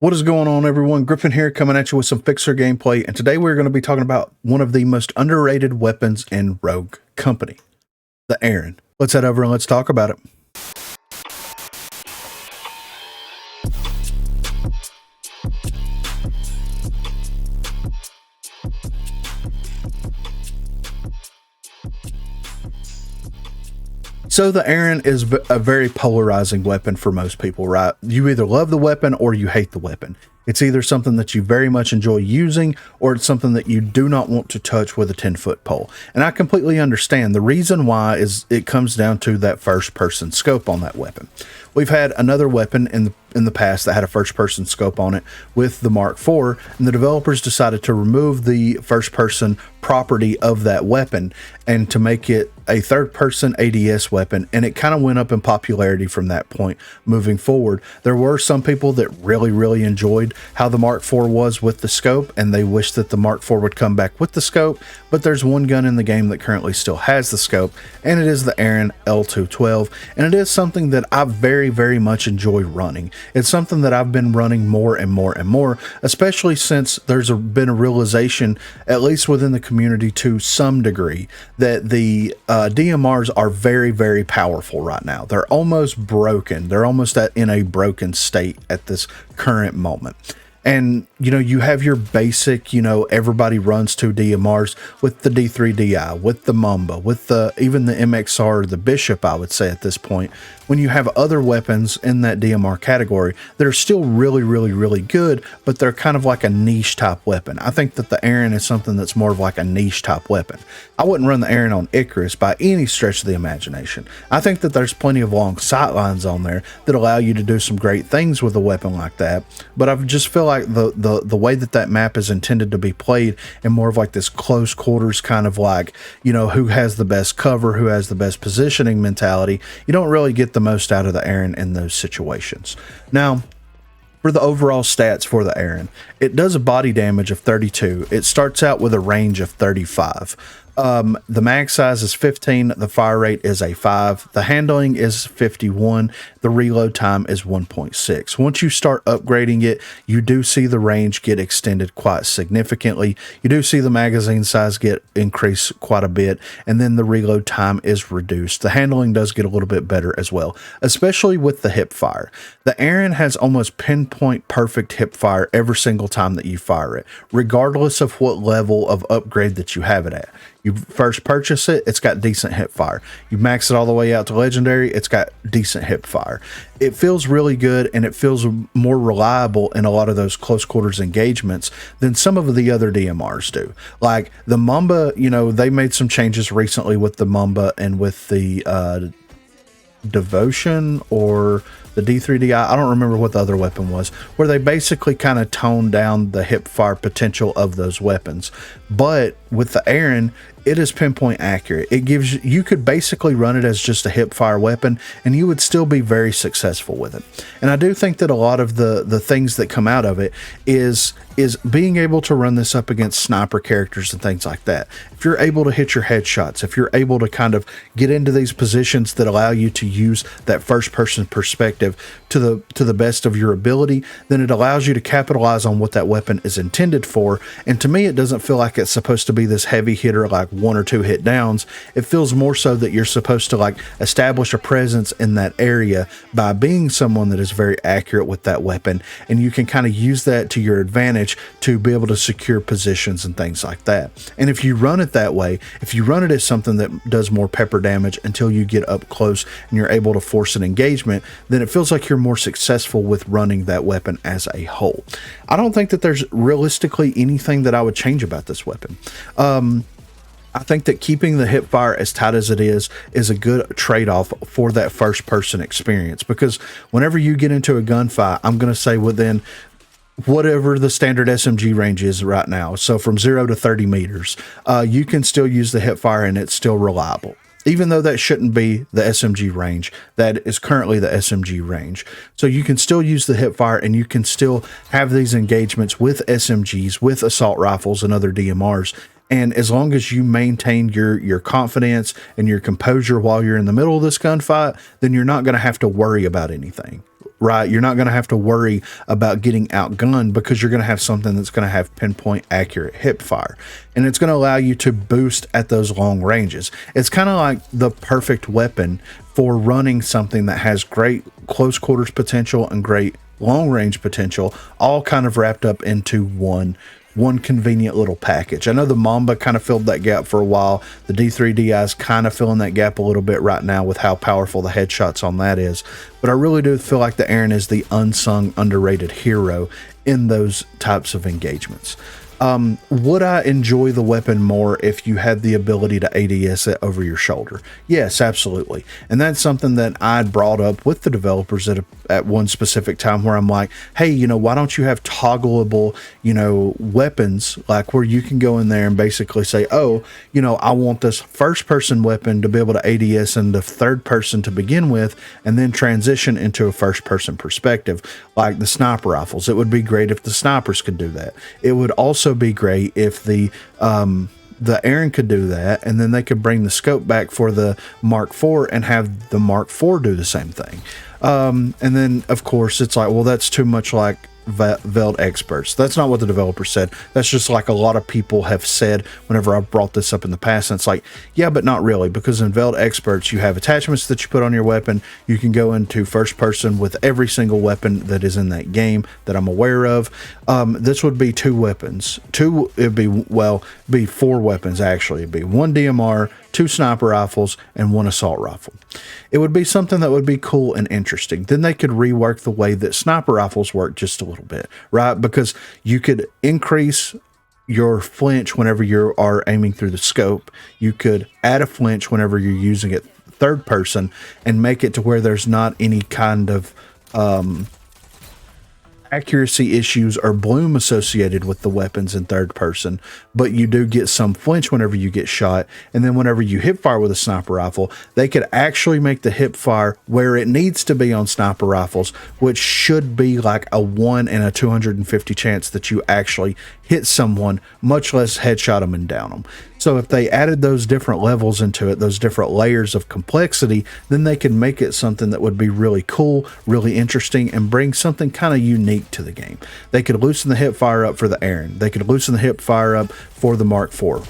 What is going on, everyone? Griffin here, coming at you with some Fixer gameplay, and today we're going to be talking about one of the most underrated weapons in Rogue Company, the Arren. Let's head over and let's talk about it. So the Arren is a very polarizing weapon for most people, right? You either love the weapon or you hate the weapon. It's either something that you very much enjoy using, or it's something that you do not want to touch with a 10-foot pole. And I completely understand. The reason why is it comes down to that first-person scope on that weapon. We've had another weapon in the past that had a first-person scope on it with the Mark IV, and the developers decided to remove the first-person property of that weapon and to make it a third-person ADS weapon, and it kind of went up in popularity from that point moving forward. There were some people that really enjoyed how the Mark IV was with the scope, and they wish that the Mark IV would come back with the scope, but there's one gun in the game that currently still has the scope, and it is the Arren L212, and it is something that I very much enjoy running. It's something that I've been running more and more, especially since there's been a realization, at least within the community to some degree, that the DMRs are very powerful right now. They're almost broken. They're almost in a broken state at this current moment. And, you have your basic, everybody runs to DMRs with the D3DI, with the Mamba, with even the MXR, the Bishop, I would say at this point, when you have other weapons in that DMR category that are still really good, but they're kind of like a niche type weapon. I think that the Arren is something that's more of like a niche type weapon. I wouldn't run the Arren on Icarus by any stretch of the imagination. I think that there's plenty of long sightlines on there that allow you to do some great things with a weapon like that, but I just feel like the way that map is intended to be played in more of like this close quarters kind of like, who has the best cover, who has the best positioning mentality, you don't really get the most out of the Arren in those situations. Now, for the overall stats for the Arren, it does a body damage of 32. It starts out with a range of 35. The mag size is 15, the fire rate is a 5, the handling is 51, the reload time is 1.6. Once you start upgrading it, you do see the range get extended quite significantly. You do see the magazine size get increased quite a bit, and then the reload time is reduced. The handling does get a little bit better as well, especially with the hip fire. The Arren has almost pinpoint perfect hip fire every single time that you fire it, regardless of what level of upgrade that you have it at. You first purchase it, it's got decent hip fire. You max it all the way out to legendary, it's got decent hip fire. It feels really good, and it feels more reliable in a lot of those close quarters engagements than some of the other DMRs do. Like the Mamba, they made some changes recently with the Mamba and with the Devotion or the D3DI, I don't remember what the other weapon was, where they basically kind of toned down the hip fire potential of those weapons. But with the Arren, it is pinpoint accurate. It gives you could basically run it as just a hip fire weapon, and you would still be very successful with it. And I do think that a lot of the things that come out of it is being able to run this up against sniper characters and things like that. If you're able to hit your headshots, if you're able to kind of get into these positions that allow you to use that first person perspective to the best of your ability, then it allows you to capitalize on what that weapon is intended for. And to me, it doesn't feel like it's supposed to be this heavy hitter like 1 or 2 hit downs. It feels more so that you're supposed to like establish a presence in that area by being someone that is very accurate with that weapon, and you can kind of use that to your advantage to be able to secure positions and things like that. And if you run it that way, if you run it as something that does more pepper damage until you get up close and you're able to force an engagement, then it feels like you're more successful with running that weapon as a whole. I don't think that there's realistically anything that I would change about this weapon. I think that keeping the hip fire as tight as it is a good trade-off for that first-person experience, because whenever you get into a gunfight, I'm going to say within whatever the standard SMG range is right now, so from 0 to 30 meters, you can still use the hip fire and it's still reliable. Even though that shouldn't be the SMG range, that is currently the SMG range. So you can still use the hip fire, and you can still have these engagements with SMGs, with assault rifles and other DMRs. And as long as you maintain your confidence and your composure while you're in the middle of this gunfight, then you're not going to have to worry about anything. right? You're not going to have to worry about getting outgunned because you're going to have something that's going to have pinpoint accurate hip fire. And it's going to allow you to boost at those long ranges. It's kind of like the perfect weapon for running something that has great close quarters potential and great long range potential, all kind of wrapped up into one convenient little package. I know the Mamba kind of filled that gap for a while. The D3DI is kind of filling that gap a little bit right now with how powerful the headshots on that is. But I really do feel like the Arren is the unsung, underrated hero in those types of engagements. Would I enjoy the weapon more if you had the ability to ADS it over your shoulder? Yes, absolutely. And that's something that I'd brought up with the developers at one specific time where I'm like, hey, you know, why don't you have toggleable, you know, weapons, like where you can go in there and basically say, oh, you know, I want this first person weapon to be able to ADS into third person to begin with, and then transition into a first person perspective, like the sniper rifles. It would be great if the snipers could do that. It would also be great if the Arren could do that, and then they could bring the scope back for the Mark IV and have the Mark IV do the same thing. And then of course it's like, well, that's too much like Veld experts. That's not what the developer said. That's just like a lot of people have said whenever I've brought this up in the past. And it's like, yeah, but not really, because in Veld experts, you have attachments that you put on your weapon. You can go into first person with every single weapon that is in that game that I'm aware of. This would be two weapons. It'd be four weapons actually. It'd be one DMR, two sniper rifles, and one assault rifle. It would be something that would be cool and interesting. Then they could rework the way that sniper rifles work just a little bit, right? Because you could increase your flinch whenever you are aiming through the scope. You could add a flinch whenever you're using it third person and make it to where there's not any kind of accuracy issues or bloom associated with the weapons in third person, but you do get some flinch whenever you get shot. And then whenever you hip fire with a sniper rifle, they could actually make the hip fire where it needs to be on sniper rifles, which should be like a 1 in a 250 chance that you actually hit someone, much less headshot them and down them. So if they added those different levels into it, those different layers of complexity, then they could make it something that would be really cool, really interesting, and bring something kind of unique to the game. They could loosen the hip fire up for the Arren. They could loosen the hip fire up for the Mark IV.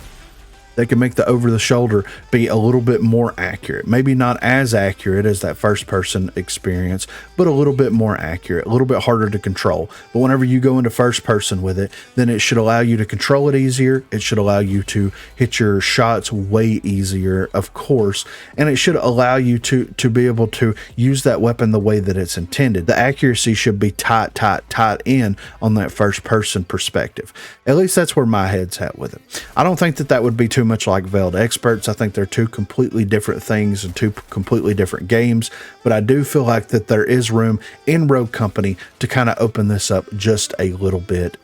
They can make the over the shoulder be a little bit more accurate. Maybe not as accurate as that first person experience, but a little bit more accurate, a little bit harder to control. But whenever you go into first person with it, then it should allow you to control it easier. It should allow you to hit your shots way easier, of course, and it should allow you to be able to use that weapon the way that it's intended. The accuracy should be tight in on that first person perspective. At least that's where my head's at with it. I don't think that would be too much like Veld experts. I think they're two completely different things and two completely different games, but I do feel like that there is room in Rogue Company to kind of open this up just a little bit,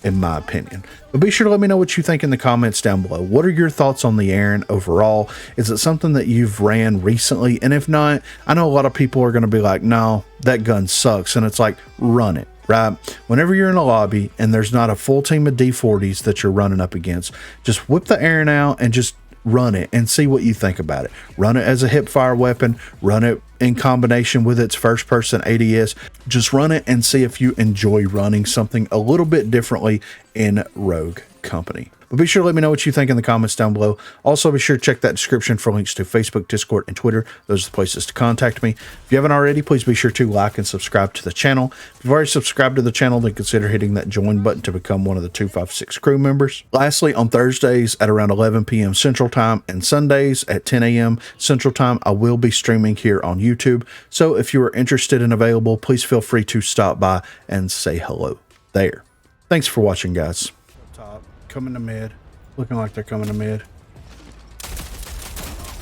in my opinion. But be sure to let me know what you think in the comments down below. What are your thoughts on the Arren overall? Is it something that you've ran recently? And if not, I know a lot of people are going to be like, no, that gun sucks. And it's like, run it. Right? Whenever you're in a lobby and there's not a full team of D40s that you're running up against, just whip the Arren out and just run it and see what you think about it. Run it as a hip fire weapon, run it in combination with its first person ADS. Just run it and see if you enjoy running something a little bit differently in Rogue Company. But be sure to let me know what you think in the comments down below. Also, be sure to check that description for links to Facebook, Discord, and Twitter. Those are the places to contact me. If you haven't already, please be sure to like and subscribe to the channel. If you've already subscribed to the channel, then consider hitting that join button to become one of the 256 crew members. Lastly, on Thursdays at around 11 p.m. Central Time and Sundays at 10 a.m. Central Time, I will be streaming here on YouTube. So if you are interested and available, please feel free to stop by and say hello there. Thanks for watching, guys. Top. Coming to mid. Looking like they're coming to mid.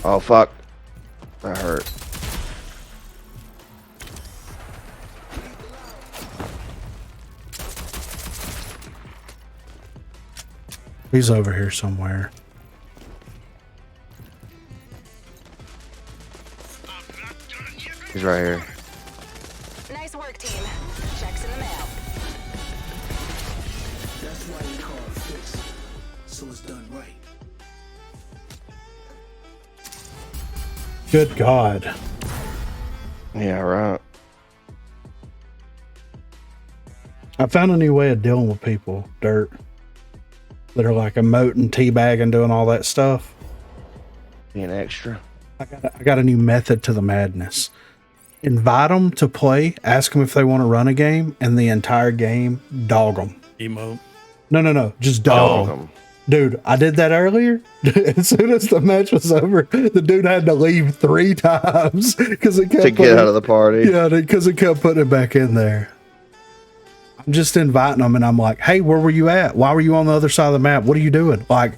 Oh, fuck. That hurt. He's over here somewhere. He's right here. Nice work, team. Checks in the mail. That's why we call it fixed, so it's done right. Good God. Yeah, right. I found a new way of dealing with people, Dirt, that are like emoting, teabagging, doing all that stuff. Being extra. I got a new method to the madness. Invite them to play, ask them if they want to run a game, and the entire game, dog them. Emote. No, just dog them. Dude, I did that earlier. As soon as the match was over, the dude had to leave 3 times because it kept To get out of the party. Yeah, because it kept putting it back in there. I'm just inviting them, and I'm like, "Hey, where were you at? Why were you on the other side of the map? What are you doing?" Like,